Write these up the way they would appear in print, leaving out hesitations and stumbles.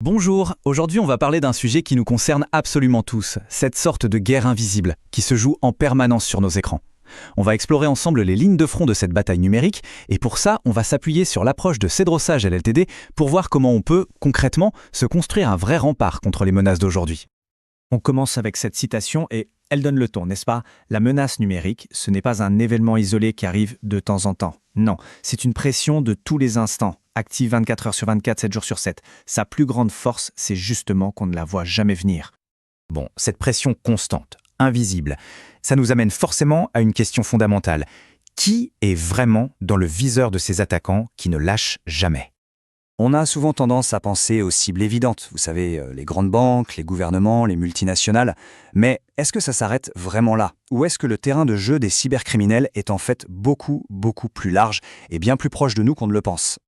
Bonjour, aujourd'hui on va parler d'un sujet qui nous concerne absolument tous, cette sorte de guerre invisible qui se joue en permanence sur nos écrans. On va explorer ensemble les lignes de front de cette bataille numérique et pour ça on va s'appuyer sur l'approche de Cedrosage LLTD pour voir comment on peut, concrètement, se construire un vrai rempart contre les menaces d'aujourd'hui. On commence avec cette citation et elle donne le ton, n'est-ce pas? La menace numérique, ce n'est pas un événement isolé qui arrive de temps en temps. Non, c'est une pression de tous les instants, active 24 heures sur 24, 7 jours sur 7. Sa plus grande force, c'est justement qu'on ne la voit jamais venir. Bon, cette pression constante, invisible, ça nous amène forcément à une question fondamentale. Qui est vraiment dans le viseur de ces attaquants qui ne lâchent jamais? On a souvent tendance à penser aux cibles évidentes, vous savez, les grandes banques, les gouvernements, les multinationales. Mais est-ce que ça s'arrête vraiment là? Ou est-ce que le terrain de jeu des cybercriminels est en fait beaucoup plus large et bien plus proche de nous qu'on ne le pense?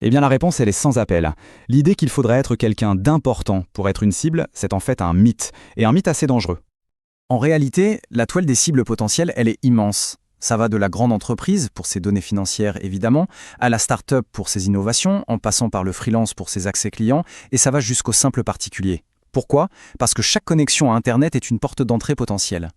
Eh bien la réponse elle est sans appel. L'idée qu'il faudrait être quelqu'un d'important pour être une cible, c'est en fait un mythe, et un mythe assez dangereux. En réalité, la toile des cibles potentielles, elle est immense. Ça va de la grande entreprise, pour ses données financières évidemment, à la start-up pour ses innovations, en passant par le freelance pour ses accès clients, et ça va jusqu'au simple particulier. Pourquoi? Parce que chaque connexion à Internet est une porte d'entrée potentielle.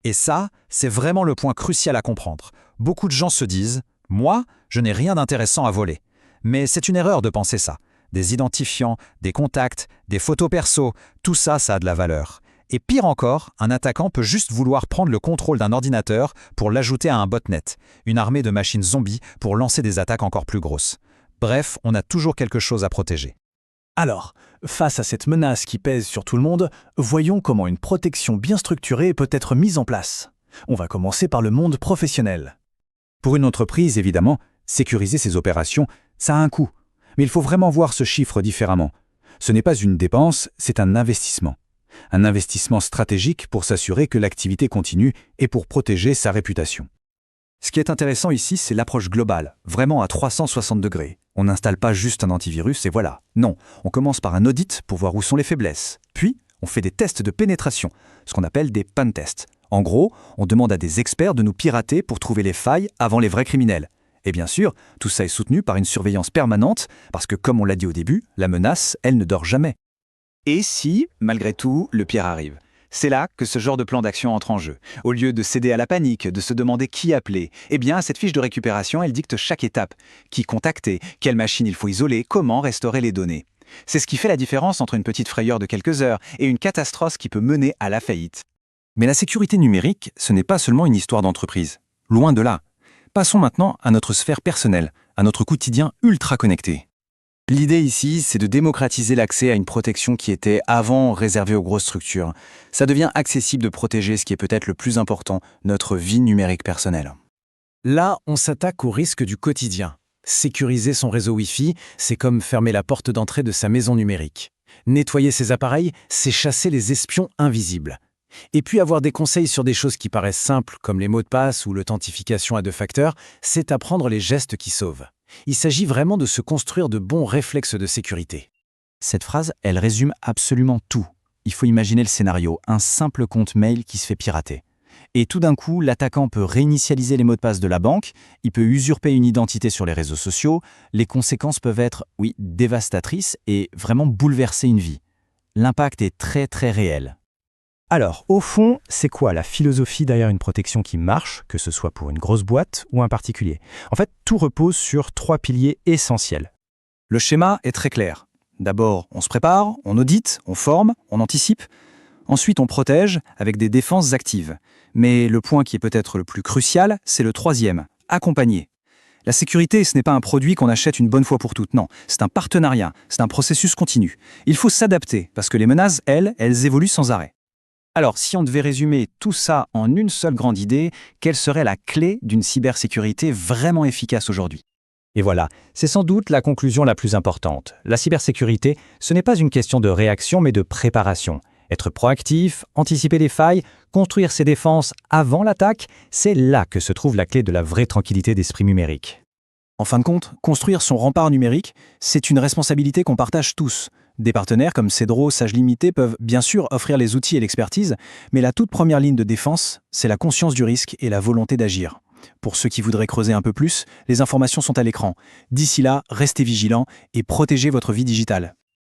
Et ça, c'est vraiment le point crucial à comprendre. Beaucoup de gens se disent « Moi, je n'ai rien d'intéressant à voler ». Mais c'est une erreur de penser ça. Des identifiants, des contacts, des photos perso, tout ça, ça a de la valeur. Et pire encore, un attaquant peut juste vouloir prendre le contrôle d'un ordinateur pour l'ajouter à un botnet, une armée de machines zombies pour lancer des attaques encore plus grosses. Bref, on a toujours quelque chose à protéger. Alors, face à cette menace qui pèse sur tout le monde, voyons comment une protection bien structurée peut être mise en place. On va commencer par le monde professionnel. Pour une entreprise, évidemment, sécuriser ses opérations, ça a un coût. Mais il faut vraiment voir ce chiffre différemment. Ce n'est pas une dépense, c'est un investissement. Un investissement stratégique pour s'assurer que l'activité continue et pour protéger sa réputation. Ce qui est intéressant ici, c'est l'approche globale, vraiment à 360 degrés. On n'installe pas juste un antivirus et voilà. Non, on commence par un audit pour voir où sont les faiblesses. Puis, on fait des tests de pénétration, ce qu'on appelle des pentests. En gros, on demande à des experts de nous pirater pour trouver les failles avant les vrais criminels. Et bien sûr, tout ça est soutenu par une surveillance permanente, parce que comme on l'a dit au début, la menace, elle ne dort jamais. Et si, malgré tout, le pire arrive? C'est là que ce genre de plan d'action entre en jeu. Au lieu de céder à la panique, de se demander qui appeler, eh bien, cette fiche de récupération, elle dicte chaque étape. Qui contacter, quelle machine il faut isoler, comment restaurer les données. C'est ce qui fait la différence entre une petite frayeur de quelques heures et une catastrophe qui peut mener à la faillite. Mais la sécurité numérique, ce n'est pas seulement une histoire d'entreprise. Loin de là. Passons maintenant à notre sphère personnelle, à notre quotidien ultra connecté. L'idée ici, c'est de démocratiser l'accès à une protection qui était avant réservée aux grosses structures. Ça devient accessible de protéger ce qui est peut-être le plus important, notre vie numérique personnelle. Là, on s'attaque au risque du quotidien. Sécuriser son réseau Wi-Fi, c'est comme fermer la porte d'entrée de sa maison numérique. Nettoyer ses appareils, c'est chasser les espions invisibles. Et puis avoir des conseils sur des choses qui paraissent simples, comme les mots de passe ou l'authentification à 2 facteurs, c'est apprendre les gestes qui sauvent. Il s'agit vraiment de se construire de bons réflexes de sécurité. Cette phrase, elle résume absolument tout. Il faut imaginer le scénario, un simple compte mail qui se fait pirater. Et tout d'un coup, l'attaquant peut réinitialiser les mots de passe de la banque, il peut usurper une identité sur les réseaux sociaux, les conséquences peuvent être, oui, dévastatrices et vraiment bouleverser une vie. L'impact est très réel. Alors, au fond, c'est quoi la philosophie derrière une protection qui marche, que ce soit pour une grosse boîte ou un particulier? En fait, tout repose sur 3 piliers essentiels. Le schéma est très clair. D'abord, on se prépare, on audite, on forme, on anticipe. Ensuite, on protège avec des défenses actives. Mais le point qui est peut-être le plus crucial, c'est le troisième, accompagner. La sécurité, ce n'est pas un produit qu'on achète une bonne fois pour toutes, non. C'est un partenariat, c'est un processus continu. Il faut s'adapter, parce que les menaces, elles évoluent sans arrêt. Alors, si on devait résumer tout ça en une seule grande idée, quelle serait la clé d'une cybersécurité vraiment efficace aujourd'hui? Et voilà, c'est sans doute la conclusion la plus importante. La cybersécurité, ce n'est pas une question de réaction, mais de préparation. Être proactif, anticiper les failles, construire ses défenses avant l'attaque, c'est là que se trouve la clé de la vraie tranquillité d'esprit numérique. En fin de compte, construire son rempart numérique, c'est une responsabilité qu'on partage tous. Des partenaires comme Cedro, Sage Limité peuvent bien sûr offrir les outils et l'expertise, mais la toute première ligne de défense, c'est la conscience du risque et la volonté d'agir. Pour ceux qui voudraient creuser un peu plus, les informations sont à l'écran. D'ici là, restez vigilants et protégez votre vie digitale.